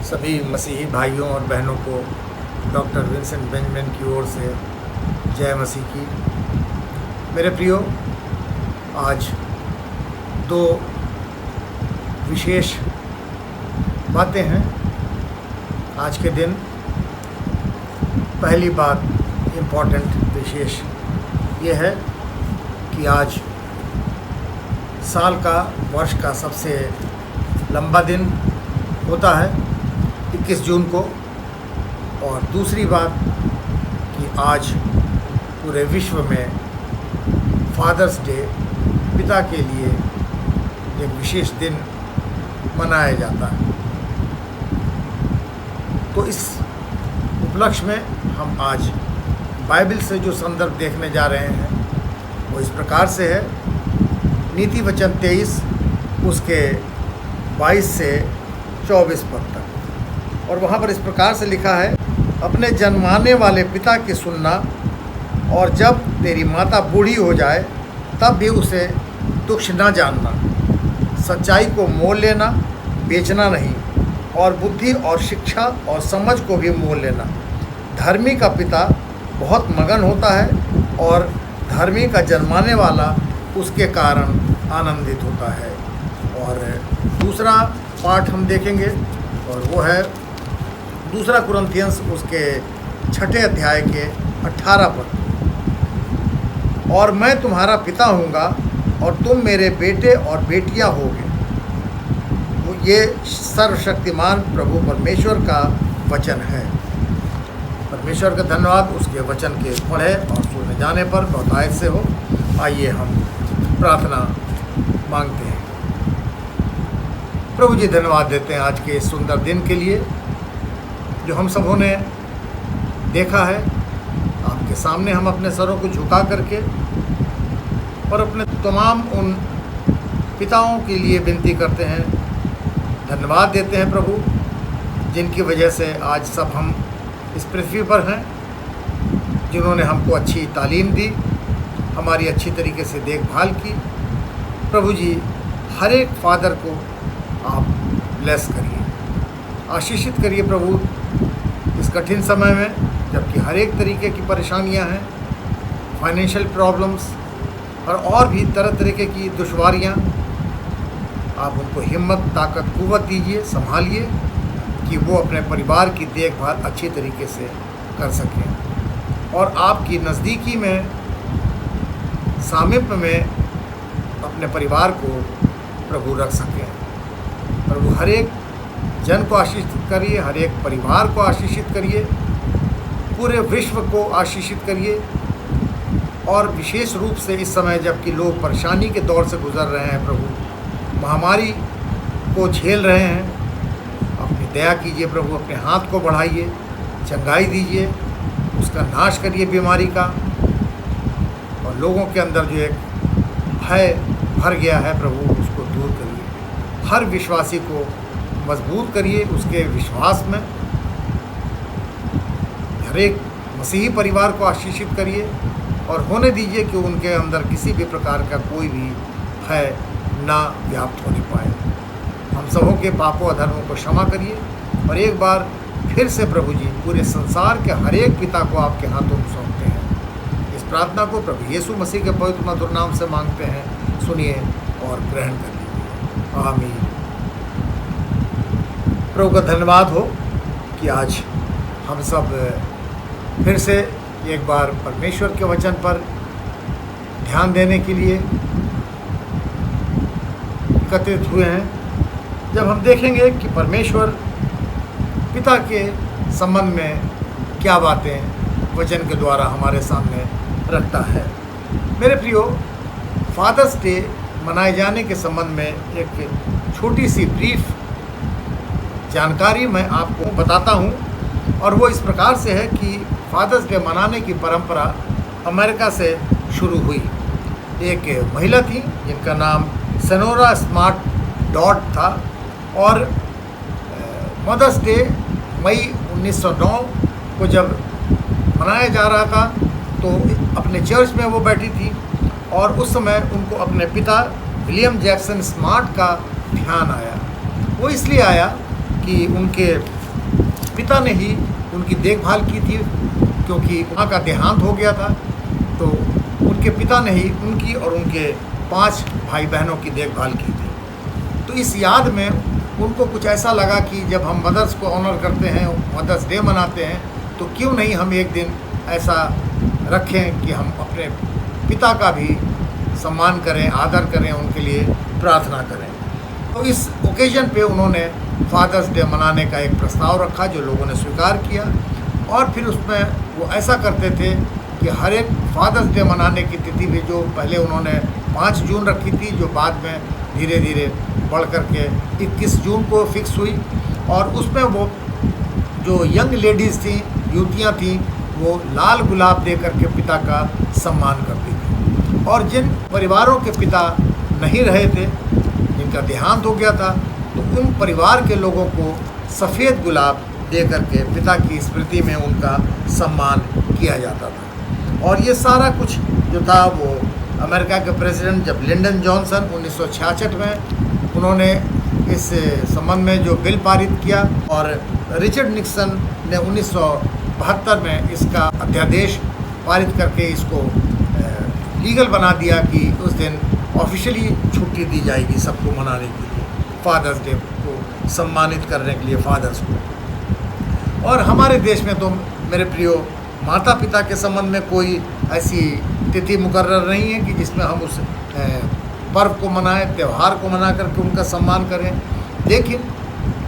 सभी मसीही भाइयों और बहनों को डॉक्टर विंसेंट बेंजामिन की ओर से जय मसीह की। मेरे प्रियो, आज दो विशेष बातें हैं आज के दिन। पहली बात इम्पॉर्टेंट विशेष ये है कि आज साल का वर्ष का सबसे लंबा दिन होता है 21 जून को। और दूसरी बात कि आज पूरे विश्व में फादर्स डे, पिता के लिए एक विशेष दिन मनाया जाता है। तो इस उपलक्ष्य में हम आज बाइबल से जो संदर्भ देखने जा रहे हैं वो इस प्रकार से है। नीति वचन 23 उसके 22 से 24 पद तक, और वहाँ पर इस प्रकार से लिखा है, अपने जन्माने वाले पिता की सुनना, और जब तेरी माता बूढ़ी हो जाए तब भी उसे तुच्छ न जानना। सच्चाई को मोल लेना, बेचना नहीं, और बुद्धि और शिक्षा और समझ को भी मोल लेना। धर्मी का पिता बहुत मगन होता है, और धर्मी का जन्माने वाला उसके कारण आनंदित होता है। और दूसरा पाठ हम देखेंगे, और वो है 2 कुरिन्थियंस उसके 6 अध्याय के 18 पद। और मैं तुम्हारा पिता हूँगा और तुम मेरे बेटे और बेटियाँ होगे। ये सर्वशक्तिमान प्रभु परमेश्वर का वचन है। परमेश्वर का धन्यवाद उसके वचन के पढ़े और सुने जाने पर बहुतायत से हो। आइए हम प्रार्थना मांगते हैं। प्रभु जी, धन्यवाद देते हैं आज के इस सुंदर दिन के लिए जो हम सबों ने देखा है। आपके सामने हम अपने सरों को झुका करके और अपने तमाम उन पिताओं के लिए विनती करते हैं, धन्यवाद देते हैं प्रभु, जिनकी वजह से आज सब हम इस पृथ्वी पर हैं, जिन्होंने हमको अच्छी तालीम दी, हमारी अच्छी तरीके से देखभाल की। प्रभु जी, हर एक फादर को आप ब्लेस करिए, आशीषित करिए प्रभु इस कठिन समय में, जबकि हर एक तरीके की परेशानियां हैं, फाइनेंशियल प्रॉब्लम्स और भी तरह तरीके की दुश्वारियां। आप उनको हिम्मत, ताकत, कुव्वत दीजिए, संभालिए कि वो अपने परिवार की देखभाल अच्छी तरीके से कर सकें, और आपकी नज़दीकी में, सामीप्य में अपने परिवार को प्रभु रख सकें। प्रभु हर एक जन को आशीषित करिए, हर एक परिवार को आशीषित करिए, पूरे विश्व को आशीषित करिए। और विशेष रूप से इस समय जबकि लोग परेशानी के दौर से गुजर रहे हैं प्रभु, महामारी को झेल रहे हैं, अपनी दया कीजिए प्रभु, अपने हाथ को बढ़ाइए, चंगाई दीजिए, उसका नाश करिए बीमारी का। और लोगों के अंदर जो एक भय भर गया है प्रभु, उसको दूर करिए। हर विश्वासी को मजबूत करिए उसके विश्वास में। हर एक मसीही परिवार को आशीषित करिए, और होने दीजिए कि उनके अंदर किसी भी प्रकार का कोई भी भय ना व्याप्त होने पाए। हम सबों के पापों अधर्मों को क्षमा करिए, और एक बार फिर से प्रभु जी पूरे संसार के हर एक पिता को आपके हाथों में सौंपते हैं। इस प्रार्थना को प्रभु यीशु मसीह के पवित्र मधुर नाम से मांगते हैं। सुनिए और ग्रहण कर लीजिए। आमीन। प्रभु का धन्यवाद हो कि आज हम सब फिर से एक बार परमेश्वर के वचन पर ध्यान देने के लिए एकत्रित हुए हैं। जब हम देखेंगे कि परमेश्वर पिता के संबंध में क्या बातें वचन के द्वारा हमारे सामने रखता है। मेरे प्रियो, फादर्स डे मनाए जाने के संबंध में एक छोटी सी ब्रीफ जानकारी मैं आपको बताता हूँ, और वो इस प्रकार से है कि फादर्स डे मनाने की परंपरा अमेरिका से शुरू हुई। एक महिला थी जिनका नाम सोनोरा स्मार्ट डॉट था, और मदर्स डे मई 1909 को जब मनाया जा रहा था तो अपने चर्च में वो बैठी थी, और उस समय उनको अपने पिता विलियम जैक्सन स्मार्ट का ध्यान आया। वो इसलिए आया कि उनके पिता ने ही उनकी देखभाल की थी, क्योंकि माँ का देहांत हो गया था। तो उनके पिता ने ही उनकी और उनके 5 भाई बहनों की देखभाल की थी। तो इस याद में उनको कुछ ऐसा लगा कि जब हम मदर्स को ऑनर करते हैं, मदर्स डे मनाते हैं, तो क्यों नहीं हम एक दिन ऐसा रखें कि हम अपने पिता का भी सम्मान करें, आदर करें, उनके लिए प्रार्थना करें। तो इस ओकेजन पे उन्होंने फादर्स डे मनाने का एक प्रस्ताव रखा, जो लोगों ने स्वीकार किया। और फिर उसमें वो ऐसा करते थे कि हर एक फादर्स डे मनाने की तिथि भी, जो पहले उन्होंने 5 जून रखी थी, जो बाद में धीरे धीरे बढ़ कर के 21 जून को फिक्स हुई, और उसमें वो जो यंग लेडीज़ थी, युवतियाँ थीं, वो लाल गुलाब दे करके पिता का सम्मान करती थी। और जिन परिवारों के पिता नहीं रहे थे, जिनका देहांत हो गया था, तो उन परिवार के लोगों को सफ़ेद गुलाब दे करके पिता की स्मृति में उनका सम्मान किया जाता था। और ये सारा कुछ जो था वो अमेरिका के प्रेसिडेंट जब लिंडन जॉनसन 1966 में उन्होंने इस संबंध में जो बिल पारित किया, और रिचर्ड निक्सन ने 1972 में इसका अध्यादेश पारित करके इसको लीगल बना दिया कि उस दिन ऑफिशियली छुट्टी दी जाएगी सबको मनाने के लिए, फादर्स डे को सम्मानित करने के लिए फादर्स को। और हमारे देश में तो मेरे प्रियो माता पिता के संबंध में कोई ऐसी तिथि मुकर्रर नहीं है कि जिसमें हम उस पर्व को मनाएं, त्यौहार को मना करके उनका सम्मान करें। लेकिन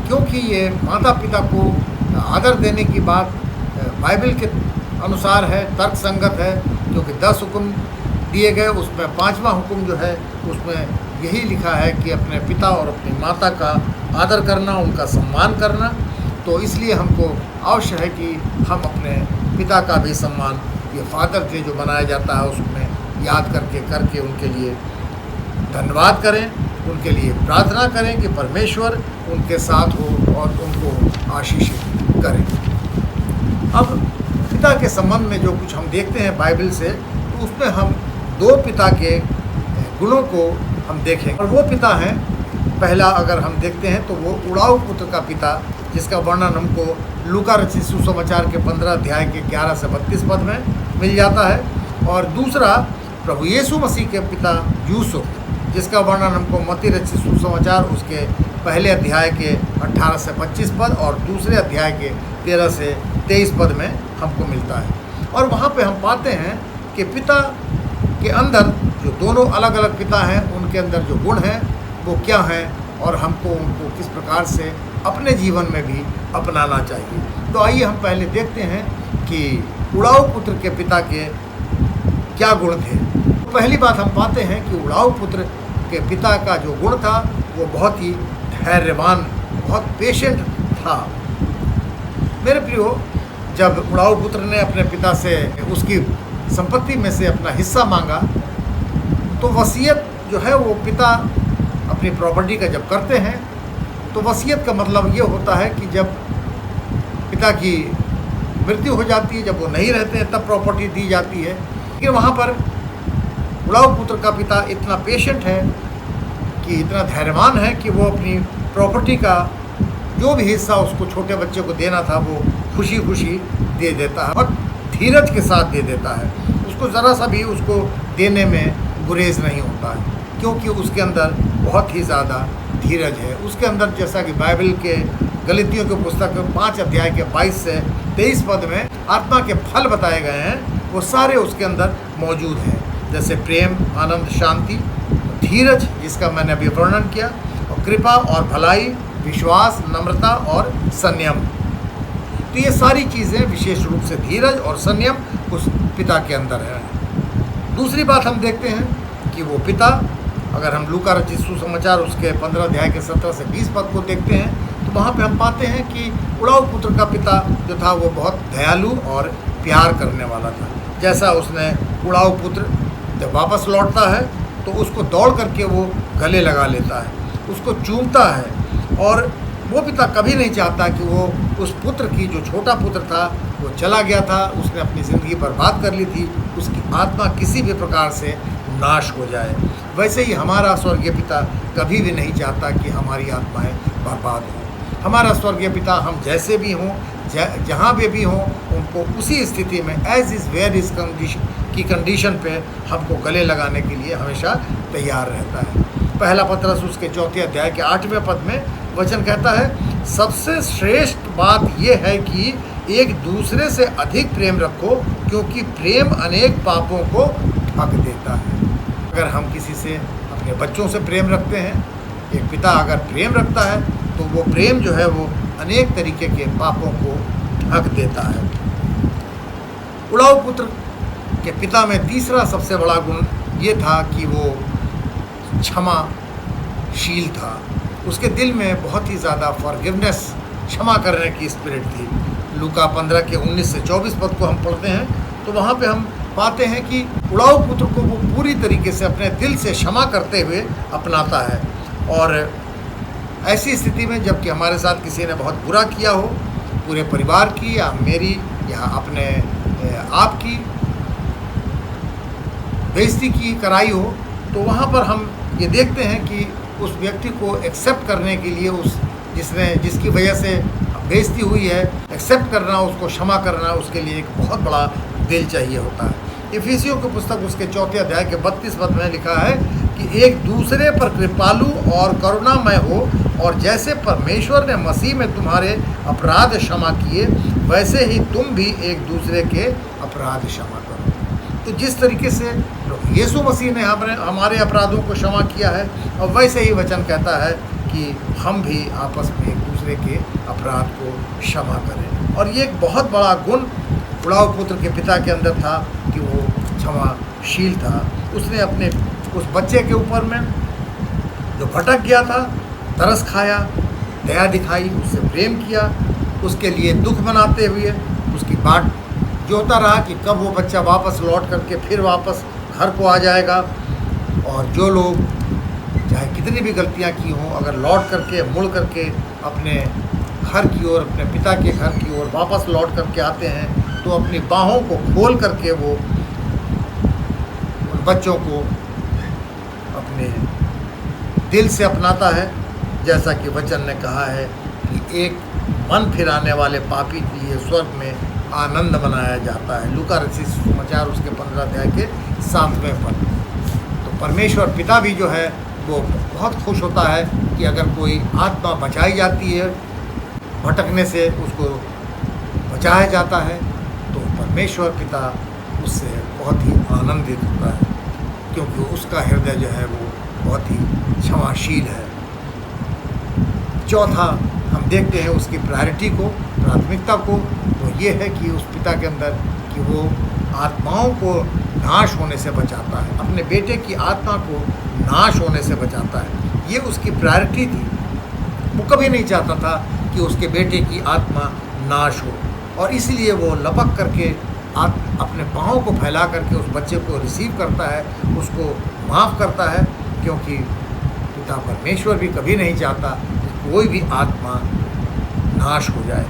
क्योंकि ये माता पिता को आदर देने की बात बाइबल के अनुसार है, तर्क संगत है, क्योंकि 10 हुक्म दिए गए, उसमें 5वां हुक्म जो है उसमें यही लिखा है कि अपने पिता और अपनी माता का आदर करना, उनका सम्मान करना। तो इसलिए हमको आवश्य है कि हम अपने पिता का भी सम्मान, ये फादर डे जो मनाया जाता है उसमें याद करके उनके लिए धन्यवाद करें, उनके लिए प्रार्थना करें कि परमेश्वर उनके साथ हो और उनको आशीषित करें। अब पिता के संबंध में जो कुछ हम देखते हैं बाइबल से, तो उसमें हम 2 पिता के गुणों को हम देखेंगे। और वो पिता हैं, पहला अगर हम देखते हैं तो वो उड़ाऊ पुत्र का पिता, जिसका वर्णन हमको लूका रचित सुसमाचार के 15 अध्याय के 11 से 32 पद में मिल जाता है। और दूसरा प्रभु यीशु मसीह के पिता यूसुफ, जिसका वर्णन हमको मत्ती रचित सुसमाचार उसके पहले अध्याय के 18 से 25 पद और दूसरे अध्याय के 13 से 23 पद में हमको मिलता है। और वहाँ पे हम पाते हैं कि पिता के अंदर जो दोनों अलग अलग पिता हैं, उनके अंदर जो गुण हैं वो क्या हैं, और हमको उनको किस प्रकार से अपने जीवन में भी अपनाना चाहिए। तो आइए हम पहले देखते हैं कि उड़ाऊ पुत्र के पिता के क्या गुण थे। तो पहली बात हम पाते हैं कि उड़ाऊ पुत्र के पिता का जो गुण था वो बहुत ही धैर्यवान, बहुत पेशेंट था। मेरे प्रियो, जब उड़ाऊ पुत्र ने अपने पिता से उसकी संपत्ति में से अपना हिस्सा मांगा, तो वसीयत जो है वो पिता अपनी प्रॉपर्टी का जब करते हैं, तो वसीयत का मतलब ये होता है कि जब पिता की मृत्यु हो जाती है, जब वो नहीं रहते हैं, तब प्रॉपर्टी दी जाती है। लेकिन वहाँ पर उड़ाऊ पुत्र का पिता इतना पेशेंट है, कि इतना धैर्यवान है कि वो अपनी प्रॉपर्टी का जो भी हिस्सा उसको छोटे बच्चे को देना था वो खुशी खुशी दे देता है, और धीरज के साथ दे देता है। उसको ज़रा सा भी उसको देने में गुरेज नहीं होता है, क्योंकि उसके अंदर बहुत ही ज़्यादा धीरज है। उसके अंदर, जैसा कि बाइबल के गलतियों के पुस्तक 5 अध्याय के 22 से 23 पद में आत्मा के फल बताए गए हैं, वो सारे उसके अंदर मौजूद हैं। जैसे प्रेम, आनंद, शांति, धीरज जिसका मैंने अभी वर्णन किया, और कृपा और भलाई, विश्वास, नम्रता और संयम। तो ये सारी चीज़ें, विशेष रूप से धीरज और संयम, उस पिता के अंदर है। दूसरी बात हम देखते हैं कि वो पिता, अगर हम लूका रचित सुसमाचार उसके 15 अध्याय के 17 से 20 पद को देखते हैं, तो वहाँ पे हम पाते हैं कि उड़ाऊ पुत्र का पिता जो था वो बहुत दयालु और प्यार करने वाला था। जैसा उसने उड़ाऊ पुत्र जब वापस लौटता है तो उसको दौड़ करके वो गले लगा लेता है, उसको चूमता है, और वो पिता कभी नहीं चाहता कि वो उस पुत्र की, जो छोटा पुत्र था वो चला गया था, उसने अपनी ज़िंदगी बर्बाद कर ली थी, उसकी आत्मा किसी भी प्रकार से नाश हो जाए। वैसे ही हमारा स्वर्गीय पिता कभी भी नहीं चाहता कि हमारी आत्माएं बर्बाद हों। हमारा स्वर्गीय पिता हम जैसे भी हों, जहाँ भी हों उनको उसी स्थिति में as is where is condition पे हमको गले लगाने के लिए हमेशा तैयार रहता है। पहला पत्रस उसके 4 अध्याय के 8वें पद में वचन कहता है, सबसे श्रेष्ठ बात यह है कि एक दूसरे से अधिक प्रेम रखो, क्योंकि प्रेम अनेक पापों को ढक देता है। अगर हम किसी से अपने बच्चों से प्रेम रखते हैं, एक पिता अगर प्रेम रखता है तो वो प्रेम जो है वो अनेक तरीके के पापों को ढक देता है। उड़ाऊ पुत्र के पिता में तीसरा सबसे बड़ा गुण ये था कि वो क्षमाशील था। उसके दिल में बहुत ही ज़्यादा फॉरगिवनेस, क्षमा करने की स्पिरिट थी। लूका 15 के 19 से 24 पद को हम पढ़ते हैं तो वहाँ पे हम पाते हैं कि उड़ाऊ पुत्र को वो पूरी तरीके से अपने दिल से क्षमा करते हुए अपनाता है। और ऐसी स्थिति में जबकि हमारे साथ किसी ने बहुत बुरा किया हो, पूरे परिवार की या मेरी या अपने आपकी बेइज्जती की कराई हो, तो वहाँ पर हम ये देखते हैं कि उस व्यक्ति को एक्सेप्ट करने के लिए जिसकी वजह से बेइज्जती हुई है, एक्सेप्ट करना, उसको क्षमा करना, उसके लिए एक बहुत बड़ा दिल चाहिए होता है। इफिसियों की पुस्तक उसके 4 अध्याय के 32 पद में लिखा है कि एक दूसरे पर कृपालु और करुणामय हो, और जैसे परमेश्वर ने मसीह में तुम्हारे अपराध क्षमा किए, वैसे ही तुम भी एक दूसरे के अपराध क्षमा करो। तो जिस तरीके से यीशु मसीह ने हमारे अपराधों को क्षमा किया है, और वैसे ही वचन कहता है कि हम भी आपस में एक दूसरे के अपराध को क्षमा करें। और ये एक बहुत बड़ा गुण उड़ाऊ पुत्र के पिता के अंदर था कि वो क्षमाशील था। उसने अपने उस बच्चे के ऊपर में जो भटक गया था तरस खाया, दया दिखाई, उससे प्रेम किया, उसके लिए दुख मनाते हुए उसकी बाट जोता रहा कि कब वो बच्चा वापस लौट करके फिर वापस घर को आ जाएगा। और जो लोग चाहे कितनी भी गलतियां की हों, अगर लौट करके मुड़ करके अपने घर की ओर, अपने पिता के घर की ओर वापस लौट करके आते हैं, तो अपनी बाहों को खोल करके वो उन बच्चों को अपने दिल से अपनाता है। जैसा कि वचन ने कहा है कि एक मन फिराने वाले पापी के लिए स्वर्ग में आनंद मनाया जाता है। लूका रचित सुसमाचार उसके 15 अध्याय के 7वें पद। तो परमेश्वर पिता भी जो है वो बहुत खुश होता है कि अगर कोई आत्मा बचाई जाती है, भटकने से उसको बचाया जाता है, तो परमेश्वर पिता उससे बहुत ही आनंदित होता है, क्योंकि उसका हृदय जो है वो बहुत ही क्षमाशील है। चौथा हम देखते हैं उसकी प्रायोरिटी को, प्राथमिकता को, तो ये है कि उस पिता के अंदर कि वो आत्माओं को नाश होने से बचाता है, अपने बेटे की आत्मा को नाश होने से बचाता है। ये उसकी प्रायोरिटी थी। वो कभी नहीं चाहता था कि उसके बेटे की आत्मा नाश हो, और इसलिए वो लपक करके अपने पाँव को फैला करके उस बच्चे को रिसीव करता है, उसको माफ़ करता है, क्योंकि पिता परमेश्वर भी कभी नहीं चाहता कि कोई भी आत्मा नाश हो जाए।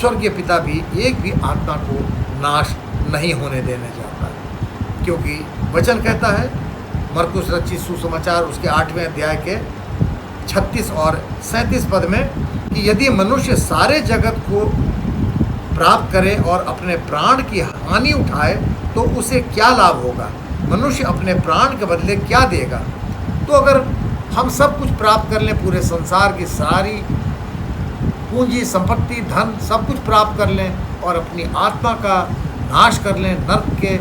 स्वर्गीय पिता भी एक भी आत्मा को नाश नहीं होने देने चाहता है, क्योंकि वचन कहता है मरकुस रचित सुसमाचार उसके 8वें अध्याय के 36 और 37 पद में कि यदि मनुष्य सारे जगत को प्राप्त करे और अपने प्राण की हानि उठाए तो उसे क्या लाभ होगा? मनुष्य अपने प्राण के बदले क्या देगा? तो अगर हम सब कुछ प्राप्त कर लें, पूरे संसार की सारी पूंजी, संपत्ति, धन सब कुछ प्राप्त कर लें और अपनी आत्मा का नाश कर लें, नर्क के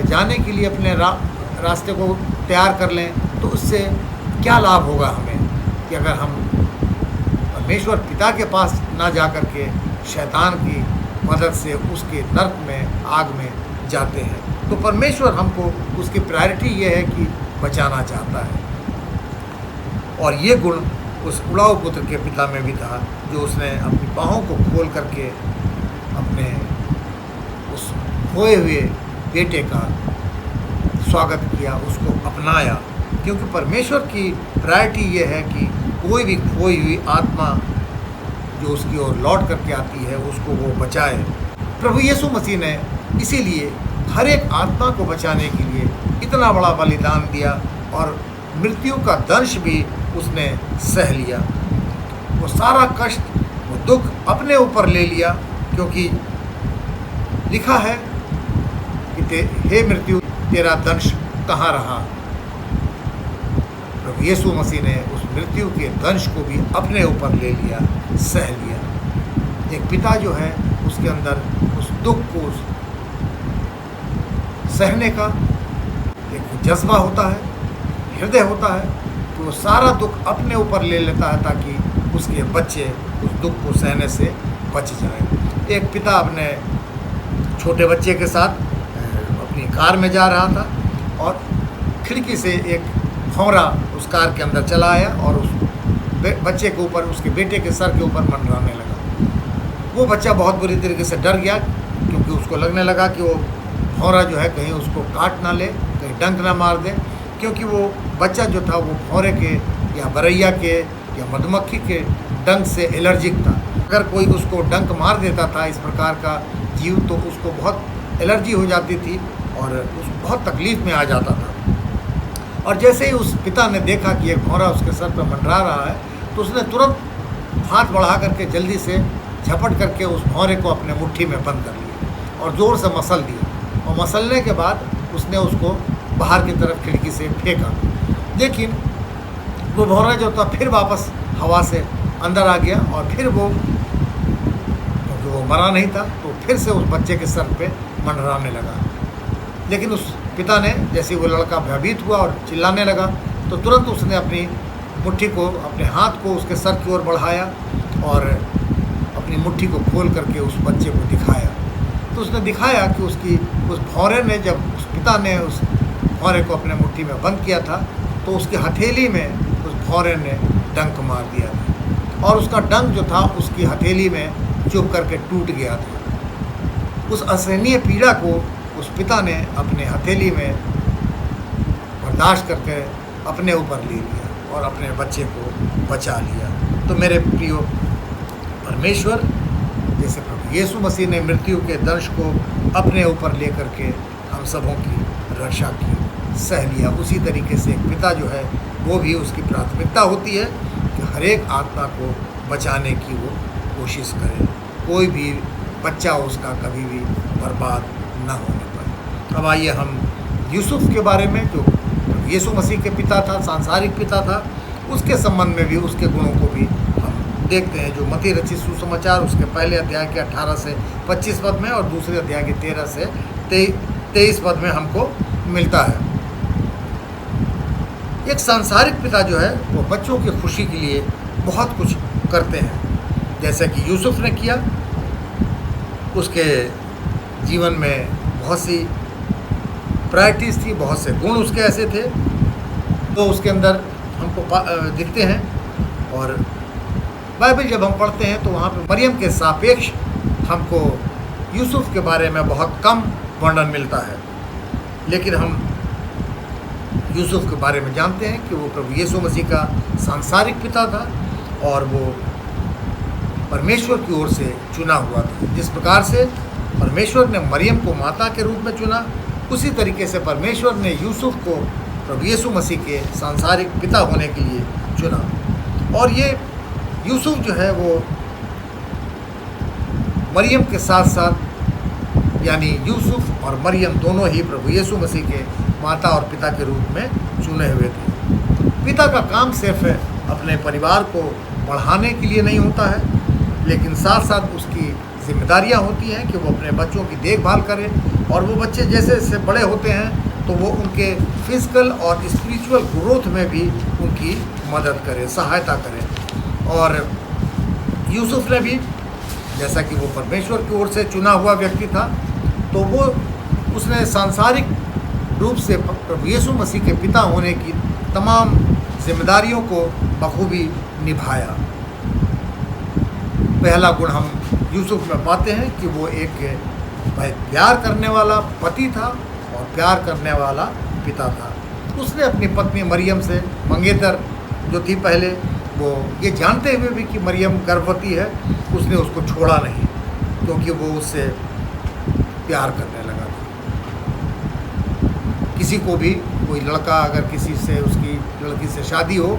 जाने के लिए अपने रास्ते को तैयार कर लें, तो उससे क्या लाभ होगा हमें? कि अगर हम परमेश्वर पिता के पास ना जा कर के शैतान की मदद से उसके नर्क में, आग में जाते हैं। तो परमेश्वर हमको, उसकी प्रायोरिटी ये है कि बचाना चाहता है। और ये गुण उस उड़ाऊ पुत्र के पिता में भी था, जो उसने अपनी बाहों को खोल करके अपने उस खोए हुए बेटे का स्वागत किया, उसको अपनाया। क्योंकि परमेश्वर की प्रायोरिटी ये है कि कोई भी खोई हुई आत्मा जो उसकी ओर लौट करके आती है, उसको वो बचाए। प्रभु यीशु मसीह ने इसीलिए हर एक आत्मा को बचाने के लिए इतना बड़ा बलिदान दिया, और मृत्यु का दंश भी उसने सह लिया। वो सारा कष्ट, वो दुख अपने ऊपर ले लिया, क्योंकि लिखा है कि हे मृत्यु तेरा दंश कहाँ रहा। प्रभु यीशु मसीह ने उस मृत्यु के दंश को भी अपने ऊपर ले लिया, सह लिया। एक पिता जो है उसके अंदर उस दुख को सहने का एक जज्बा होता है, हृदय होता है, तो वो सारा दुख अपने ऊपर ले लेता है ताकि उसके बच्चे उस दुख को सहने से बच जाए। एक पिता अपने छोटे बच्चे के साथ अपनी कार में जा रहा था और खिड़की से एक भौंरा उस कार के अंदर चला आया और उस बच्चे के ऊपर, उसके बेटे के सर के ऊपर मंडराने लगा। वो बच्चा बहुत बुरी तरीके से डर गया, क्योंकि उसको लगने लगा कि वो भौंरा जो है कहीं उसको काट ना ले, कहीं डंक ना मार दे, क्योंकि वो बच्चा जो था वो भौंरे के या बरैया के या मधुमक्खी के डंक से एलर्जिक था। अगर कोई उसको डंक मार देता था इस प्रकार का जीव तो उसको बहुत एलर्जी हो जाती थी और उस बहुत तकलीफ़ में आ जाता था। और जैसे ही उस पिता ने देखा कि एक भौंरा उसके सर पर मंडरा रहा है तो उसने तुरंत हाथ बढ़ा करके जल्दी से झपट करके उस भौंरे को अपने मुट्ठी में बंद कर लिया और ज़ोर से मसल दिया। और मसलने के बाद उसने उसको बाहर की तरफ खिड़की से फेंका, लेकिन वो भौंरा जो था फिर वापस हवा से अंदर आ गया और फिर वो, क्योंकि वो मरा नहीं था, तो फिर से उस बच्चे के सर पे मंडराने लगा। लेकिन उस पिता ने, जैसे वो लड़का भयभीत हुआ और चिल्लाने लगा, तो तुरंत उसने अपनी मुट्ठी को, अपने हाथ को उसके सर की ओर बढ़ाया और अपनी मुट्ठी को खोल करके उस बच्चे को दिखाया। तो उसने दिखाया कि उस भौंरे ने, जब उस पिता ने उस भौंरे को अपने मुट्ठी में बंद किया था तो उसकी हथेली में उस भौंरे ने डंक मार दिया था और उसका डंक जो था उसकी हथेली में चुभ करके टूट गया था। उस असहनीय पीड़ा को उस पिता ने अपने हथेली में बर्दाश्त करके अपने ऊपर ले लिया और अपने बच्चे को बचा लिया। तो मेरे प्रियो, परमेश्वर जैसे प्रभु यीशु मसीह ने मृत्यु के दंश को अपने ऊपर ले करके हम सबों की रक्षा की, सह लिया, उसी तरीके से एक पिता जो है वो भी, उसकी प्राथमिकता होती है कि हर एक आत्मा को बचाने की वो कोशिश करे, कोई भी बच्चा उसका कभी भी बर्बाद ना होने पाए। अब आइए हम यूसुफ के बारे में, जो यीशु मसीह के पिता था, सांसारिक पिता था, उसके संबंध में भी, उसके गुणों को भी हम देखते हैं, जो मत्ती रचित सुसमाचार उसके पहले अध्याय के 18 से 25 पद में और दूसरे अध्याय के 13 से 23 पद में हमको मिलता है। एक सांसारिक पिता जो है वो बच्चों की खुशी के लिए बहुत कुछ करते हैं, जैसे कि यूसुफ ने किया। उसके जीवन में बहुत सी प्रायोरिटीज़ थी, बहुत से गुण उसके ऐसे थे तो उसके अंदर हमको दिखते हैं। और बाइबल जब हम पढ़ते हैं तो वहाँ पे मरियम के सापेक्ष हमको यूसुफ के बारे में बहुत कम वर्णन मिलता है, लेकिन हम यूसुफ के बारे में जानते हैं कि वो प्रभु यीशु मसीह का सांसारिक पिता था और वो परमेश्वर की ओर से चुना हुआ था। जिस प्रकार से परमेश्वर ने मरियम को माता के रूप में चुना, उसी तरीके से परमेश्वर ने यूसुफ को प्रभु यीशु मसीह के सांसारिक पिता होने के लिए चुना। और ये यूसुफ जो है वो मरियम के साथ साथ, यानी यूसुफ और मरियम दोनों ही प्रभु यीशु मसीह के माता और पिता के रूप में चुने हुए थे। पिता का काम सिर्फ अपने परिवार को बढ़ाने के लिए नहीं होता है, लेकिन साथ साथ उसकी जिम्मेदारियां होती हैं कि वो अपने बच्चों की देखभाल करे और वो बच्चे जैसे जैसे बड़े होते हैं तो वो उनके फिजिकल और स्पिरिचुअल ग्रोथ में भी उनकी मदद करे, सहायता करे। और यूसुफ ने भी, जैसा कि वो परमेश्वर की ओर से चुना हुआ व्यक्ति था, तो वो उसने सांसारिक रूप से प्रभु यीशु मसीह के पिता होने की तमाम जिम्मेदारियों को बखूबी निभाया। पहला गुण हम यूसुफ में पाते हैं कि वो एक प्यार करने वाला पति था और प्यार करने वाला पिता था। उसने अपनी पत्नी मरियम से मंगेतर जो थी पहले, वो ये जानते हुए भी कि मरियम गर्भवती है, उसने उसको छोड़ा नहीं, क्योंकि वो उससे प्यार करने लगा था। किसी को भी, कोई लड़का अगर किसी से, उसकी लड़की से शादी हो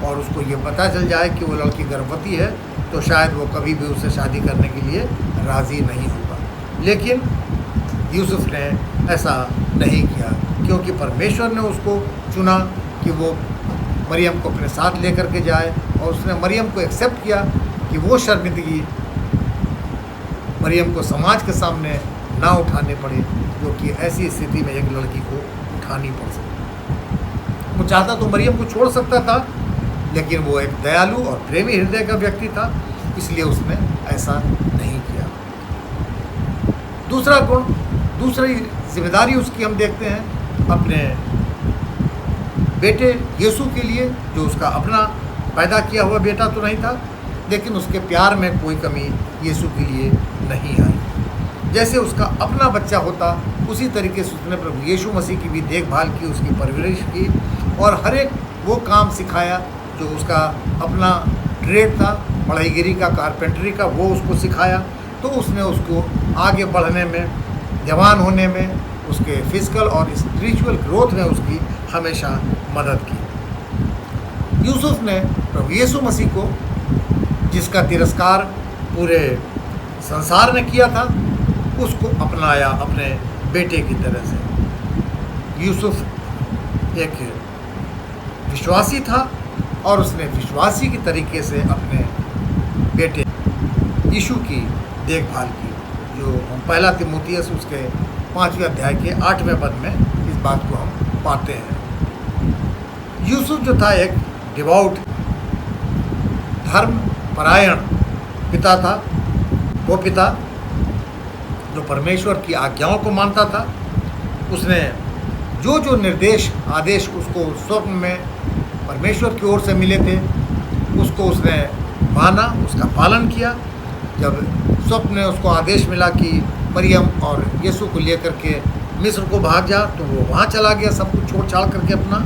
और उसको ये पता चल जाए कि वो लड़की गर्भवती है, तो शायद वो कभी भी उससे शादी करने के लिए राज़ी नहीं होगा। लेकिन यूसुफ ने ऐसा नहीं किया, क्योंकि परमेश्वर ने उसको चुना कि वो मरियम को अपने साथ लेकर के जाए, और उसने मरियम को एक्सेप्ट किया कि वो शर्मिंदगी मरियम को समाज के सामने ना उठाने पड़े, जो कि ऐसी स्थिति में एक लड़की को उठानी पड़ सकती। वो चाहता तो मरियम को छोड़ सकता था, लेकिन वो एक दयालु और प्रेमी हृदय का व्यक्ति था, इसलिए उसने ऐसा नहीं किया। दूसरा गुण, दूसरी जिम्मेदारी उसकी हम देखते हैं अपने बेटे यीशु के लिए, जो उसका अपना पैदा किया हुआ बेटा तो नहीं था, लेकिन उसके प्यार में कोई कमी यीशु के लिए नहीं आई। जैसे उसका अपना बच्चा होता, उसी तरीके से उसने प्रभु यीशु मसीह की भी देखभाल की, उसकी परवरिश की, और हर एक वो काम सिखाया जो उसका अपना ट्रेड था, बढ़ईगिरी का, कारपेंटरी का, वो उसको सिखाया। तो उसने उसको आगे बढ़ने में, जवान होने में, उसके फिजिकल और स्पिरिचुअल ग्रोथ में उसकी हमेशा मदद की। यूसुफ ने प्रभु यीशु मसीह को, जिसका तिरस्कार पूरे संसार ने किया था, उसको अपनाया अपने बेटे की तरह से। यूसुफ एक विश्वासी था और उसने विश्वासी की तरीके से अपने बेटे यीशु की देखभाल की, जो हम पहला तीमुथियुस उसके 5वें अध्याय के 8वें पद में इस बात को हम पाते हैं। यूसुफ जो था एक डिवोट, धर्म परायण पिता था। वो पिता जो परमेश्वर की आज्ञाओं को मानता था, उसने जो जो निर्देश आदेश उसको स्वप्न में परमेश्वर की ओर से मिले थे, उसको उसने माना, उसका पालन किया। जब स्वप्न में उसको आदेश मिला कि मरियम और यीशु को लेकर के मिस्र को भाग जा, तो वो वहाँ चला गया, सब कुछ छोड़ छाड़ करके अपना।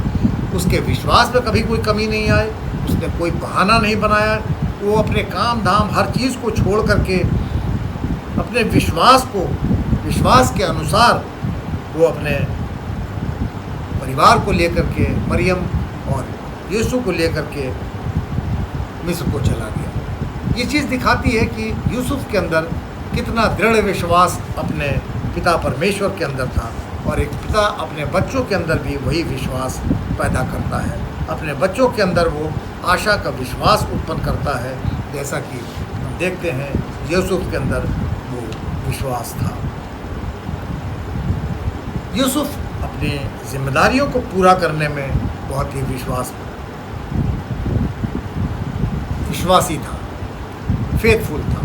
उसके विश्वास में कभी कोई कमी नहीं आई, उसने कोई बहाना नहीं बनाया। वो अपने काम धाम हर चीज़ को छोड़ करके अपने विश्वास के अनुसार वो अपने परिवार को लेकर के, मरियम और यीशु को लेकर के मिस्र को चला गया। ये चीज़ दिखाती है कि यूसुफ के अंदर कितना दृढ़ विश्वास अपने पिता परमेश्वर के अंदर था, और एक पिता अपने बच्चों के अंदर भी वही विश्वास पैदा करता है। अपने बच्चों के अंदर वो आशा का विश्वास उत्पन्न करता है, जैसा कि हम देखते हैं यूसुफ के अंदर वो विश्वास था। यूसुफ अपनी जिम्मेदारियों को पूरा करने में बहुत ही विश्वासी था, फेथफुल था।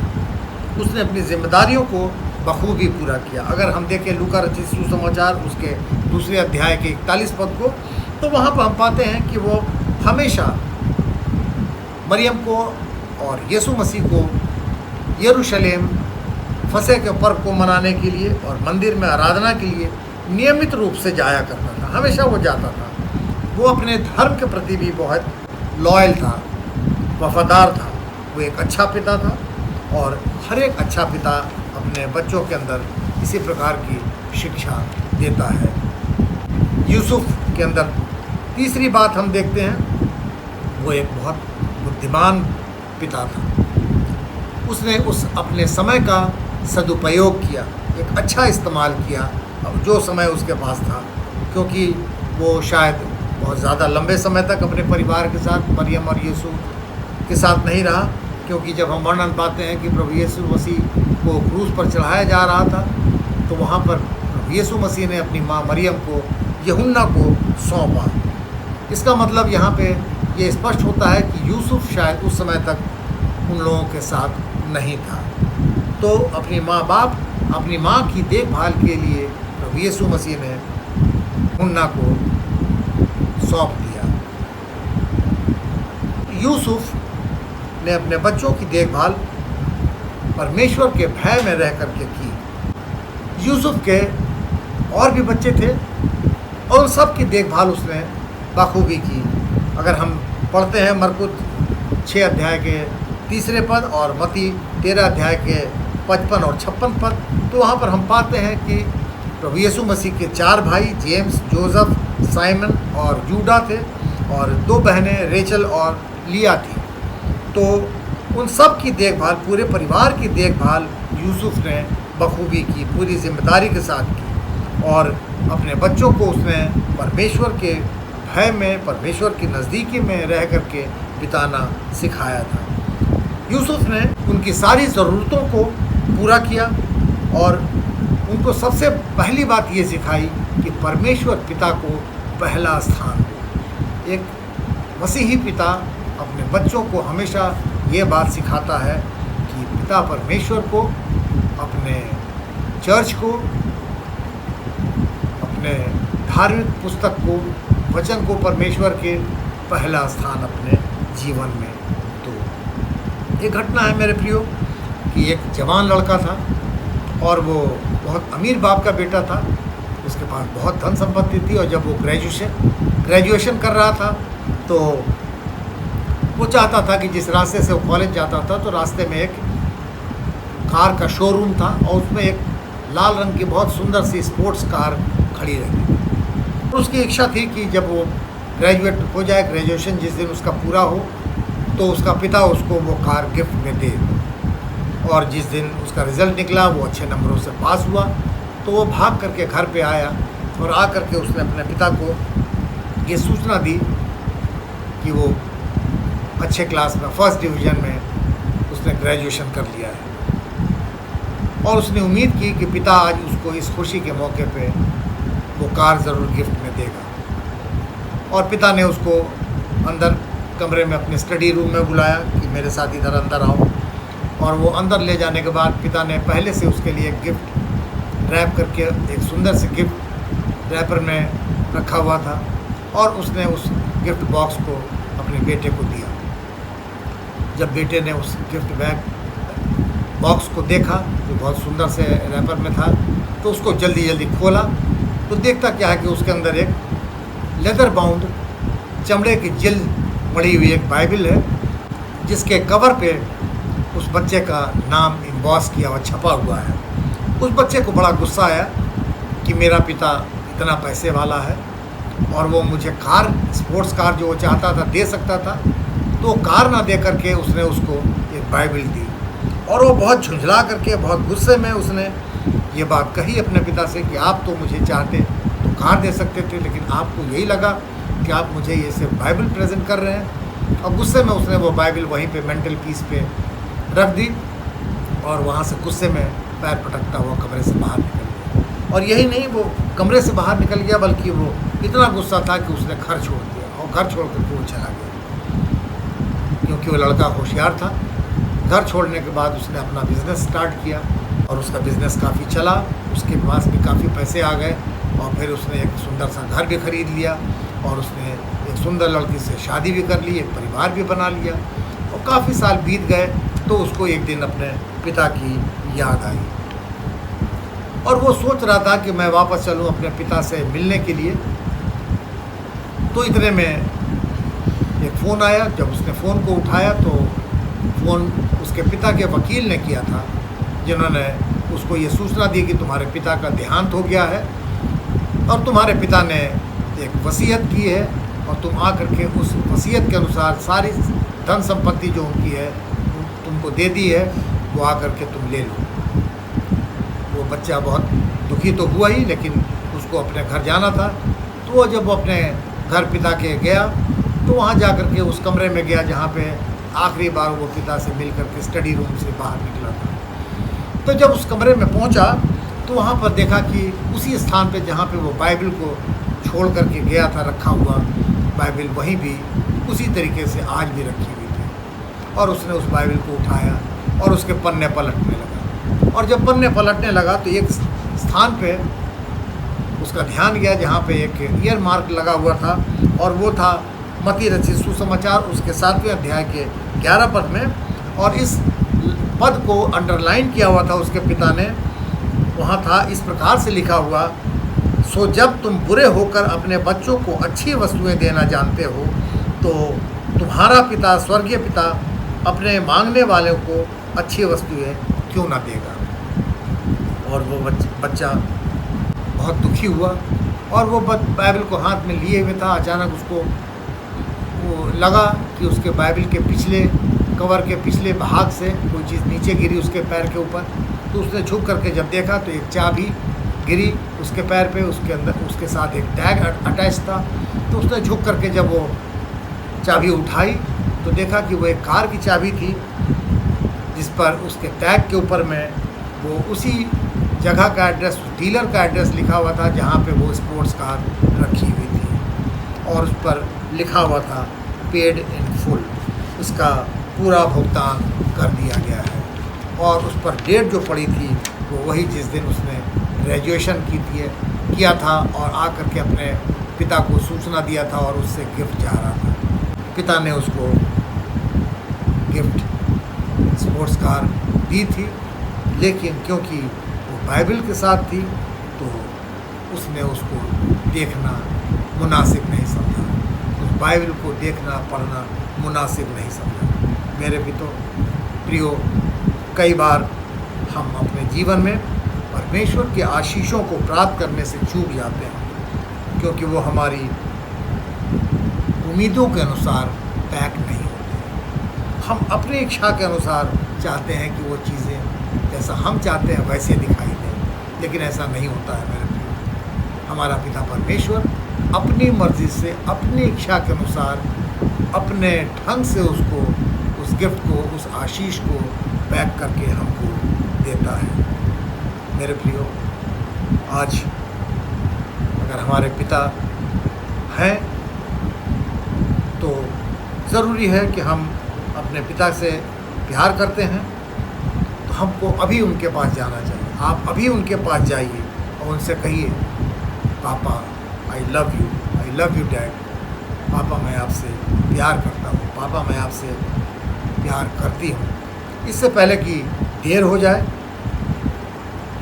उसने अपनी जिम्मेदारियों को बखूबी पूरा किया। अगर हम देखें लूका रचित सुसमाचार उसके 2 अध्याय के 41 पद को, तो वहाँ पर हम पाते हैं कि वो हमेशा मरियम को और यीशु मसीह को यरूशलेम फसह के पर्व को मनाने के लिए और मंदिर में आराधना के लिए नियमित रूप से जाया करता था। हमेशा वो जाता था। वो अपने धर्म के प्रति भी बहुत लॉयल था, वफादार था। वो एक अच्छा पिता था, और हर एक अच्छा पिता अपने बच्चों के अंदर इसी प्रकार की शिक्षा देता है। यूसुफ के अंदर तीसरी बात हम देखते हैं, वो एक बहुत बुद्धिमान पिता था। उसने उस अपने समय का सदुपयोग किया, एक अच्छा इस्तेमाल किया जो समय उसके पास था, क्योंकि वो शायद बहुत ज़्यादा लंबे समय तक अपने परिवार के साथ, मरियम और यीशु के साथ नहीं रहा। क्योंकि जब हम वर्णन पाते हैं कि प्रभु यीशु मसीह को क्रूस पर चढ़ाया जा रहा था, तो वहाँ पर प्रभु यीशु मसीह ने अपनी माँ मरियम को यूहन्ना को सौंपा। इसका मतलब यहाँ पे ये स्पष्ट होता है कि यूसुफ शायद उस समय तक उन लोगों के साथ नहीं था। तो अपनी माँ की देखभाल के लिए प्रभु यीशु मसीह ने यूहन्ना को सौंप दिया। यूसुफ ने अपने बच्चों की देखभाल परमेश्वर के भय में रह करके की। यूसुफ के और भी बच्चे थे, और उन सब की देखभाल उसने बखूबी की। अगर हम पढ़ते हैं मरकुस 6 अध्याय के 3 पद और मत्ती 13 अध्याय के 55 और 56 पद, तो वहाँ पर हम पाते हैं कि प्रभु यीशु मसीह के 4 भाई जेम्स, जोसेफ, साइमन और जूडा थे, और 2 बहनें रेचल और लिया थी। तो उन सब की देखभाल, पूरे परिवार की देखभाल यूसुफ ने बखूबी की, पूरी जिम्मेदारी के साथ की और अपने बच्चों को उसने परमेश्वर के भय में, परमेश्वर की नज़दीकी में रह करके बिताना सिखाया था। यूसुफ ने उनकी सारी ज़रूरतों को पूरा किया और उनको सबसे पहली बात ये सिखाई कि परमेश्वर पिता को पहला स्थान दो। एक मसीही पिता अपने बच्चों को हमेशा ये बात सिखाता है कि पिता परमेश्वर को, अपने चर्च को, अपने धार्मिक पुस्तक को, वचन को, परमेश्वर के पहला स्थान अपने जीवन में दो। एक घटना है मेरे प्रियो कि एक जवान लड़का था और वो बहुत अमीर बाप का बेटा था, उसके पास बहुत धन संपत्ति थी और जब वो ग्रेजुएशन कर रहा था तो वो चाहता था कि जिस रास्ते से वो कॉलेज जाता था तो रास्ते में एक कार का शोरूम था और उसमें एक लाल रंग की बहुत सुंदर सी स्पोर्ट्स कार खड़ी रही। तो उसकी इच्छा थी कि जब वो ग्रेजुएट हो जाए, ग्रेजुएशन जिस दिन उसका पूरा हो, तो उसका पिता उसको वो कार गिफ्ट में दे। और जिस दिन उसका रिज़ल्ट निकला, वो अच्छे नंबरों से पास हुआ, तो वो भाग करके घर पे आया और आ करके उसने अपने पिता को ये सूचना दी कि वो अच्छे क्लास में, फर्स्ट डिवीज़न में उसने ग्रेजुएशन कर लिया है। और उसने उम्मीद की कि पिता आज उसको इस खुशी के मौके पे वो कार ज़रूर गिफ्ट में देगा। और पिता ने उसको अंदर कमरे में, अपने स्टडी रूम में बुलाया कि मेरे साथ इधर अंदर आओ। और वो अंदर ले जाने के बाद पिता ने पहले से उसके लिए गिफ्ट रैप करके, एक सुंदर से गिफ्ट रैपर में रखा हुआ था और उसने उस गिफ्ट बॉक्स को अपने बेटे को दिया। जब बेटे ने उस गिफ्ट बैग बॉक्स को देखा जो बहुत सुंदर से रैपर में था, तो उसको जल्दी जल्दी खोला तो देखता क्या है कि उसके अंदर एक लेदर बाउंड, चमड़े की जेल मड़ी हुई एक बाइबल है, जिसके कवर पे उस बच्चे का नाम इम्बॉस किया और छपा हुआ है। उस बच्चे को बड़ा गुस्सा आया कि मेरा पिता इतना पैसे वाला है और वो मुझे कार, स्पोर्ट्स कार जो वो चाहता था दे सकता था, तो कार ना दे करके उसने उसको एक बाइबल दी। और वो बहुत झुंझला करके, बहुत गुस्से में उसने ये बात कही अपने पिता से कि आप तो मुझे चाहते तो कार दे सकते थे, लेकिन आपको यही लगा कि आप मुझे ये सिर्फ बाइबल प्रेजेंट कर रहे हैं। और गुस्से में उसने वो बाइबल वहीं पे मेंटल पीस पे रख दी और वहाँ से गुस्से में पैर पटकता हुआ कमरे से बाहर निकल गया। और यही नहीं, वो कमरे से बाहर निकल गया, बल्कि वो इतना गुस्सा था कि उसने घर छोड़ दिया और घर छोड़ करके वो चला गया, क्योंकि वो लड़का होशियार था। घर छोड़ने के बाद उसने अपना बिज़नेस स्टार्ट किया और उसका बिज़नेस काफ़ी चला, उसके पास भी काफ़ी पैसे आ गए और फिर उसने एक सुंदर सा घर भी खरीद लिया और उसने एक सुंदर लड़की से शादी भी कर ली, एक परिवार भी बना लिया। और काफ़ी साल बीत गए तो उसको एक दिन अपने पिता की याद आई और वो सोच रहा था कि मैं वापस चलूं अपने पिता से मिलने के लिए। तो इतने में एक फ़ोन आया। जब उसने फ़ोन को उठाया तो फ़ोन उसके पिता के वकील ने किया था, जिन्होंने उसको ये सूचना दी कि तुम्हारे पिता का देहांत हो गया है और तुम्हारे पिता ने एक वसीयत की है और तुम आकर के उस वसीयत के अनुसार सारी धन संपत्ति जो उनकी है तुमको दे दी है, वो आकर के तुम ले लो। वो बच्चा बहुत दुखी तो हुआ ही, लेकिन उसको अपने घर जाना था। तो वो जब वो अपने घर पिता के गया तो वहाँ जा कर के उस कमरे में गया जहाँ पे आखिरी बार वो पिता से मिल कर के स्टडी रूम से बाहर निकला था। तो जब उस कमरे में पहुँचा तो वहाँ पर देखा कि उसी स्थान पे जहाँ पे वो बाइबल को छोड़ कर के गया था, रखा हुआ बाइबल वहीं भी उसी तरीके से आज भी रखी हुई थी। और उसने उस बाइबल को उठाया और उसके पन्ने पलटने लगा। और जब पन्ने पलटने लगा तो एक स्थान पे उसका ध्यान गया जहाँ पे एक ईयर मार्क लगा हुआ था और वो था मत्ती रचित सुसमाचार, उसके 7वें अध्याय के 11 पद में। और इस पद को अंडरलाइन किया हुआ था उसके पिता ने। वहाँ था इस प्रकार से लिखा हुआ, सो जब तुम बुरे होकर अपने बच्चों को अच्छी वस्तुएं देना जानते हो तो तुम्हारा पिता, स्वर्गीय पिता, अपने मांगने वालों को अच्छी वस्तुएं क्यों ना देगा। और वो बच्चा बहुत दुखी हुआ और वो बाइबल को हाथ में लिए हुए था। अचानक उसको वो लगा कि उसके बाइबल के पिछले कवर के पिछले भाग से कोई चीज़ नीचे गिरी उसके पैर के ऊपर, तो उसने झुक करके जब देखा तो एक चाबी गिरी उसके पैर पे, उसके अंदर उसके साथ एक टैग अटैच था। तो उसने झुक करके जब वो चाबी उठाई तो देखा कि वो एक कार की चाबी थी, जिस पर उसके टैग के ऊपर में वो उसी जगह का एड्रेस, डीलर का एड्रेस लिखा हुआ था जहाँ पे वो स्पोर्ट्स कार रखी हुई थी, और उस पर लिखा हुआ था पेड इन फुल, इसका पूरा भुगतान कर दिया गया है। और उस पर डेट जो पड़ी थी वो वही जिस दिन उसने ग्रेजुएशन किया था और आकर के अपने पिता को सूचना दिया था और उससे गिफ्ट चाह रहा था। पिता ने उसको गिफ्ट स्पोर्ट्स कार दी थी, लेकिन क्योंकि वो बाइबल के साथ थी तो उसने उसको देखना मुनासिब नहीं समझा, उस बाइबल को देखना पढ़ना मुनासिब नहीं समझा। मेरे प्रियो, कई बार हम अपने जीवन में परमेश्वर के आशीषों को प्राप्त करने से चूक जाते हैं, क्योंकि वो हमारी उम्मीदों के अनुसार पैक नहीं होते। हम अपनी इच्छा के अनुसार चाहते हैं कि वो चीज़ें जैसा हम चाहते हैं वैसे दिखाई दें, लेकिन ऐसा नहीं होता है मेरे प्रियो। हमारा पिता परमेश्वर अपनी मर्ज़ी से, अपनी इच्छा के अनुसार, अपने ढंग से उसको, उस गिफ्ट को, उस आशीष को पैक करके हमको देता है। मेरे प्रियो, आज अगर हमारे पिता हैं तो ज़रूरी है कि हम अपने पिता से प्यार करते हैं तो हमको अभी उनके पास जाना चाहिए। आप अभी उनके पास जाइए और उनसे कहिए, पापा आई लव यू डैड, पापा मैं आपसे प्यार करता हूँ, पापा मैं आपसे प्यार करती हूँ। इससे पहले कि देर हो जाए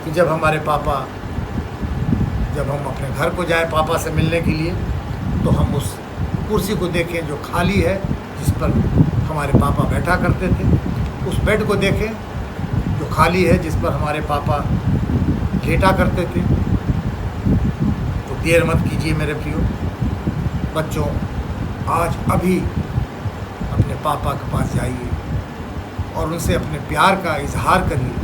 कि जब हम अपने घर को जाएं पापा से मिलने के लिए, तो हम उस कुर्सी को देखें जो खाली है, जिस पर हमारे पापा बैठा करते थे, उस बेड को देखें जो खाली है, जिस पर हमारे पापा लेटा करते थे। तो देर मत कीजिए मेरे प्रियो। बच्चों, आज अभी अपने पापा के पास जाइए और उनसे अपने प्यार का इजहार करिए,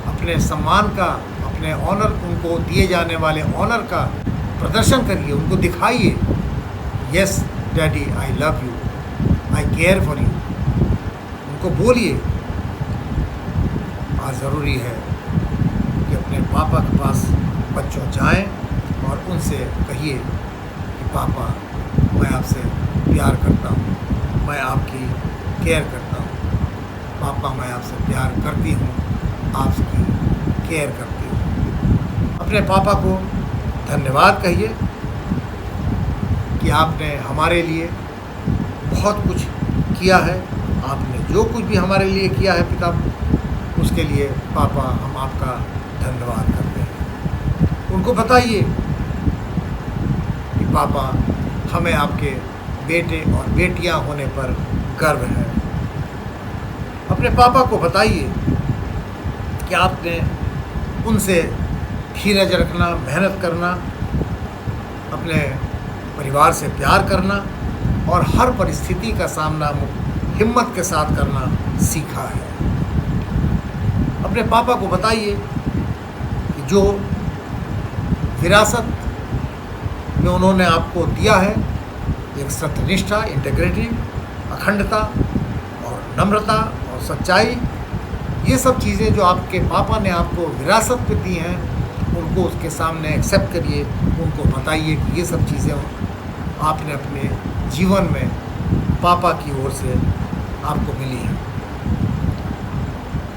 अपने सम्मान का, अपने ऑनर, उनको दिए जाने वाले ऑनर का प्रदर्शन करिए, उनको दिखाइए, yes daddy I love you, I care for you, उनको बोलिए। आज ज़रूरी है कि अपने पापा के पास बच्चों जाएं और उनसे कहिए कि पापा मैं आपसे प्यार करता हूँ, मैं आपकी केयर करता हूँ, पापा मैं आपसे प्यार करती हूँ, आपकी केयर करती हूँ। अपने पापा को धन्यवाद कहिए कि आपने हमारे लिए बहुत कुछ किया है, आपने जो कुछ भी हमारे लिए किया है पिता, उसके लिए पापा हम आपका धन्यवाद करते हैं। उनको बताइए कि पापा हमें आपके बेटे और बेटियां होने पर गर्व है। अपने पापा को बताइए कि आपने उनसे धीरज रखना, मेहनत करना, अपने परिवार से प्यार करना और हर परिस्थिति का सामना हिम्मत के साथ करना सीखा है। अपने पापा को बताइए कि जो विरासत में उन्होंने आपको दिया है, एक सत्यनिष्ठा, इंटेग्रिटी, अखंडता और नम्रता और सच्चाई, ये सब चीज़ें जो आपके पापा ने आपको विरासत में दी हैं, उनको उसके सामने एक्सेप्ट करिए। उनको बताइए कि ये सब चीज़ें आपने अपने जीवन में पापा की ओर से आपको मिली हैं।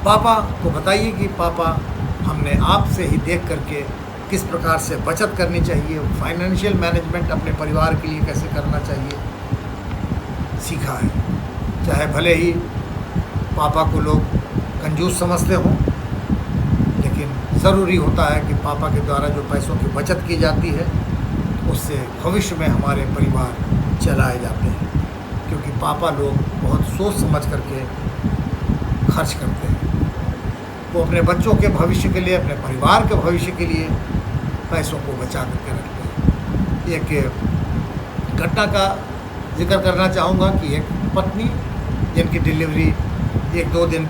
पापा को बताइए कि पापा हमने आपसे ही देख करके किस प्रकार से बचत करनी चाहिए, फाइनेंशियल मैनेजमेंट अपने परिवार के लिए कैसे करना चाहिए सीखा है। चाहे भले ही पापा को लोग कंजूस समझते हों, लेकिन ज़रूरी होता है कि पापा के द्वारा जो पैसों की बचत की जाती है उससे भविष्य में हमारे परिवार चलाए जाते हैं, क्योंकि पापा लोग बहुत सोच समझ करके खर्च करते हैं। वो अपने बच्चों के भविष्य के लिए, अपने परिवार के भविष्य के लिए पैसों को बचा करके रखते हैं। एक घटना का जिक्र करना चाहूँगा कि एक पत्नी जिनकी डिलीवरी 1-2 दिन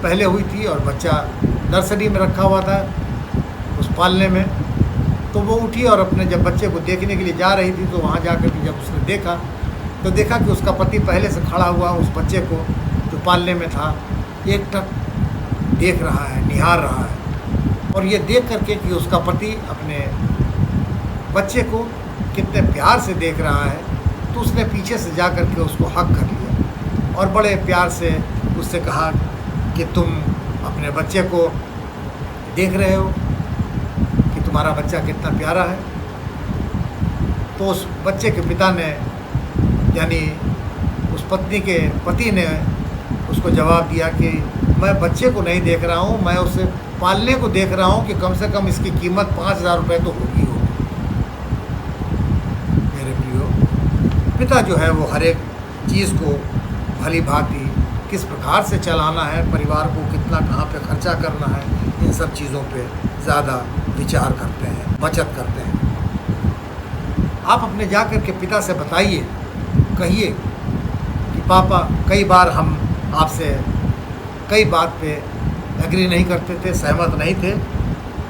पहले हुई थी और बच्चा नर्सरी में रखा हुआ था उस पालने में। तो वो उठी और अपने जब बच्चे को देखने के लिए जा रही थी तो वहाँ जाकर के जब उसने देखा तो देखा कि उसका पति पहले से खड़ा हुआ उस बच्चे को जो पालने में था एकटक देख रहा है, निहार रहा है। और ये देख करके कि उसका पति अपने बच्चे को कितने प्यार से देख रहा है तो उसने पीछे से जा कर के उसको हक कर लिया और बड़े प्यार से उससे कहा कि तुम अपने बच्चे को देख रहे हो कि तुम्हारा बच्चा कितना प्यारा है। तो उस बच्चे के पिता ने यानी उस पत्नी के पति ने उसको जवाब दिया कि मैं बच्चे को नहीं देख रहा हूँ, मैं उसे पालने को देख रहा हूँ कि कम से कम इसकी कीमत 5,000 रुपये तो होगी। मेरे प्रियो, पिता जो है वो हर एक चीज़ को भली भांति किस प्रकार से चलाना है, परिवार को कितना कहाँ पे खर्चा करना है, इन सब चीज़ों पे ज़्यादा विचार करते हैं, बचत करते हैं। आप अपने जा कर के पिता से बताइए, कहिए कि पापा कई बार हम आपसे कई बात पे एग्री नहीं करते थे, सहमत नहीं थे,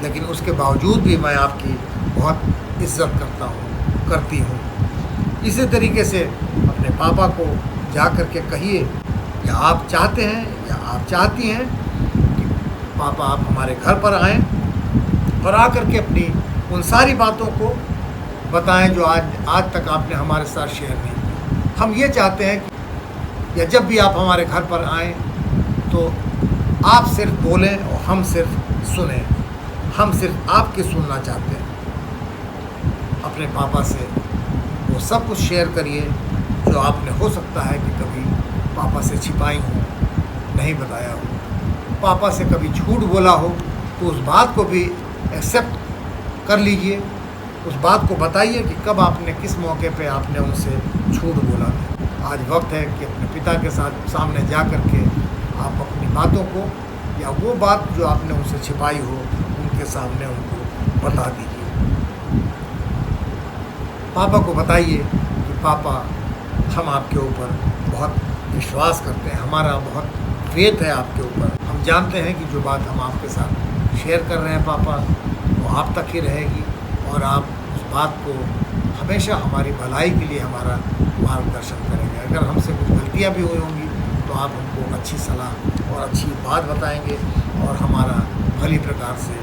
लेकिन उसके बावजूद भी मैं आपकी बहुत इज्जत करती हूँ। इसी तरीके से अपने पापा को जा कर के कहिए या आप चाहते हैं या आप चाहती हैं कि पापा आप हमारे घर पर आएँ और आकर के अपनी उन सारी बातों को बताएं जो आज तक आपने हमारे साथ शेयर नहीं की। हम ये चाहते हैं कि या जब भी आप हमारे घर पर आएँ तो आप सिर्फ बोलें और हम सिर्फ सुनें। हम सिर्फ आपकी सुनना चाहते हैं। अपने पापा से वो सब कुछ शेयर करिए जो आपने हो सकता है कि कभी पापा से छिपाई हो, नहीं बताया हो, पापा से कभी झूठ बोला हो तो उस बात को भी एक्सेप्ट कर लीजिए। उस बात को बताइए कि कब आपने किस मौके पे आपने उनसे झूठ बोला था। आज वक्त है कि अपने पिता के साथ सामने जा कर के आप अपनी बातों को या वो बात जो आपने उनसे छिपाई हो उनके सामने उनको बता दीजिए। पापा को बताइए कि पापा हम आपके ऊपर बहुत विश्वास करते हैं, हमारा बहुत फेथ है आपके ऊपर। हम जानते हैं कि जो बात हम आपके साथ शेयर कर रहे हैं पापा वो आप तक ही रहेगी और आप उस बात को हमेशा हमारी भलाई के लिए हमारा मार्गदर्शन करेंगे। अगर हमसे कुछ गलतियाँ भी हुई होंगी तो आप हमको अच्छी सलाह और अच्छी बात बताएंगे और हमारा भली प्रकार से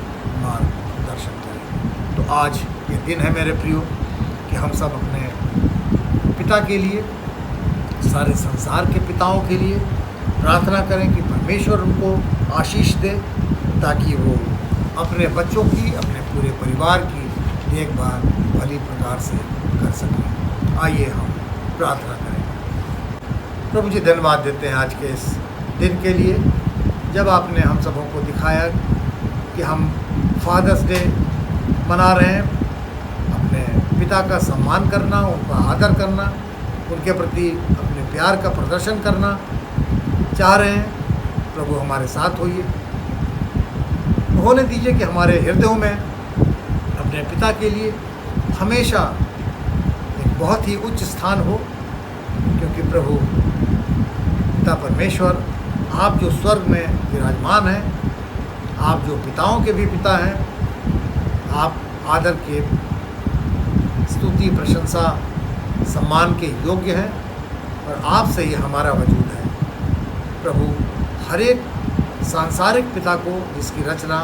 मार्गदर्शन करेंगे। तो आज ये दिन है मेरे प्रियो कि हम सब अपने पिता के लिए, सारे संसार के पिताओं के लिए प्रार्थना करें कि परमेश्वर उनको आशीष दे ताकि वो अपने बच्चों की, अपने पूरे परिवार की देखभाल भली प्रकार से कर सकें। आइए हम प्रार्थना करें। प्रभु जी धन्यवाद देते हैं आज के इस दिन के लिए जब आपने हम सबों को दिखाया कि हम फादर्स डे मना रहे हैं। अपने पिता का सम्मान करना, उनका आदर करना, उनके प्रति अपने प्यार का प्रदर्शन करना चाह रहे हैं। प्रभु हमारे साथ होइए, होने दीजिए कि हमारे हृदयों में अपने पिता के लिए हमेशा एक बहुत ही उच्च स्थान हो, क्योंकि प्रभु पिता परमेश्वर आप जो स्वर्ग में विराजमान हैं, आप जो पिताओं के भी पिता हैं, आप आदर के, स्तुति, प्रशंसा, सम्मान के योग्य हैं और आपसे ही हमारा वजूद है। प्रभु हर एक सांसारिक पिता को जिसकी रचना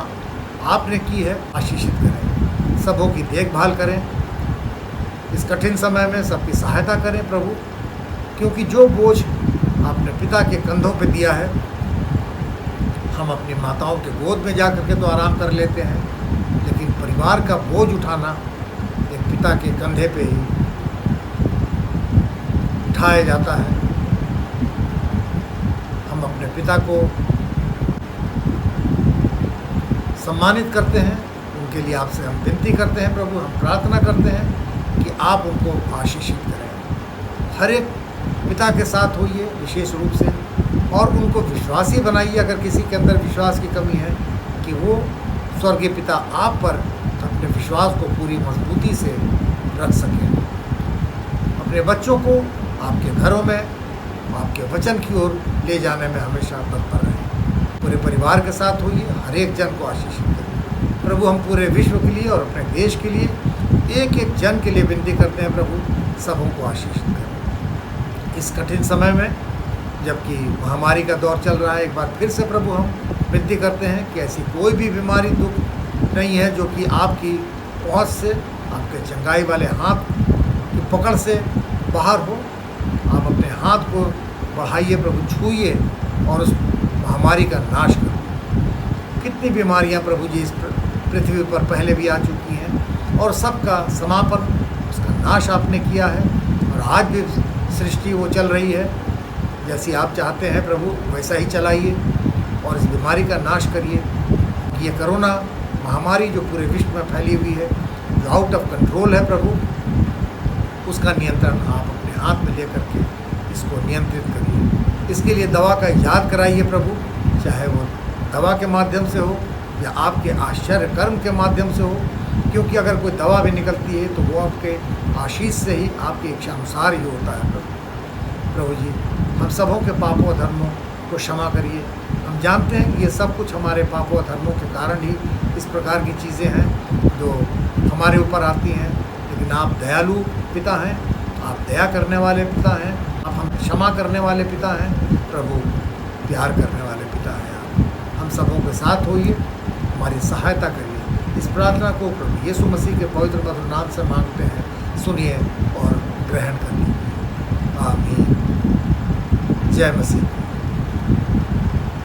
आपने की है आशीषित करें, सबों की देखभाल करें, इस कठिन समय में सबकी सहायता करें प्रभु, क्योंकि जो बोझ आपने पिता के कंधों पे दिया है हम अपनी माताओं के गोद में जा कर के तो आराम कर लेते हैं, लेकिन परिवार का बोझ उठाना एक पिता के कंधे पे ही उठाया जाता है। हम अपने पिता को सम्मानित करते हैं, उनके लिए आपसे हम विनती करते हैं प्रभु, हम प्रार्थना करते हैं कि आप उनको आशीषित करें। हर एक पिता के साथ होइए विशेष रूप से, और उनको विश्वासी बनाइए अगर किसी के अंदर विश्वास की कमी है, कि वो स्वर्गीय पिता आप पर अपने विश्वास को पूरी मजबूती से रख सकें। अपने बच्चों को आपके घरों में आपके वचन की ओर ले जाने में हमेशा तत्पर रहें। पूरे परिवार के साथ होइए, हर एक जन को आशीषित करिए प्रभु। हम पूरे विश्व के लिए और अपने देश के लिए एक एक जन के लिए विनती करते हैं प्रभु, सबों को आशीषित करें इस कठिन समय में, जबकि महामारी का दौर चल रहा है। एक बार फिर से प्रभु हम विनती करते हैं कि ऐसी कोई भी बीमारी दुख नहीं है जो कि आपकी पहुंच से, आपके चंगाई वाले हाथ की पकड़ से बाहर हो। आप अपने हाथ को बढ़ाइए प्रभु, छूइए और उस महामारी का नाश करो। कितनी बीमारियां प्रभु जी इस पृथ्वी पर पहले भी आ चुकी हैं और सबका समापन, उसका नाश आपने किया है। और आज भी सृष्टि वो चल रही है जैसी आप चाहते हैं प्रभु, वैसा ही चलाइए और इस बीमारी का नाश करिए। ये कोरोना महामारी जो पूरे विश्व में फैली हुई है, जो आउट ऑफ कंट्रोल है प्रभु, उसका नियंत्रण आप अपने हाथ में लेकर के इसको नियंत्रित करिए। इसके लिए दवा का याद कराइए प्रभु, चाहे वो दवा के माध्यम से हो या आपके आश्चर्य कर्म के माध्यम से हो, क्योंकि अगर कोई दवा भी निकलती है तो वो आपके आशीष से ही, आपकी इच्छा अनुसार ही होता है प्रभु जी। हम सबों के पापों और धर्मों को क्षमा करिए। हम जानते हैं कि ये सब कुछ हमारे पापों और धर्मों के कारण ही इस प्रकार की चीज़ें हैं जो हमारे ऊपर आती हैं, लेकिन आप दयालु पिता हैं, आप दया करने वाले पिता हैं, आप हम क्षमा करने वाले पिता हैं प्रभु, प्यार करने वाले पिता हैं आप। हम सबों के साथ होइए, हमारी सहायता करिए। इस प्रार्थना को प्रभु यीशु मसीह के पवित्र मधुर नाम से मांगते हैं, सुनिए और ग्रहण करिए। आमीन। जय मसीह।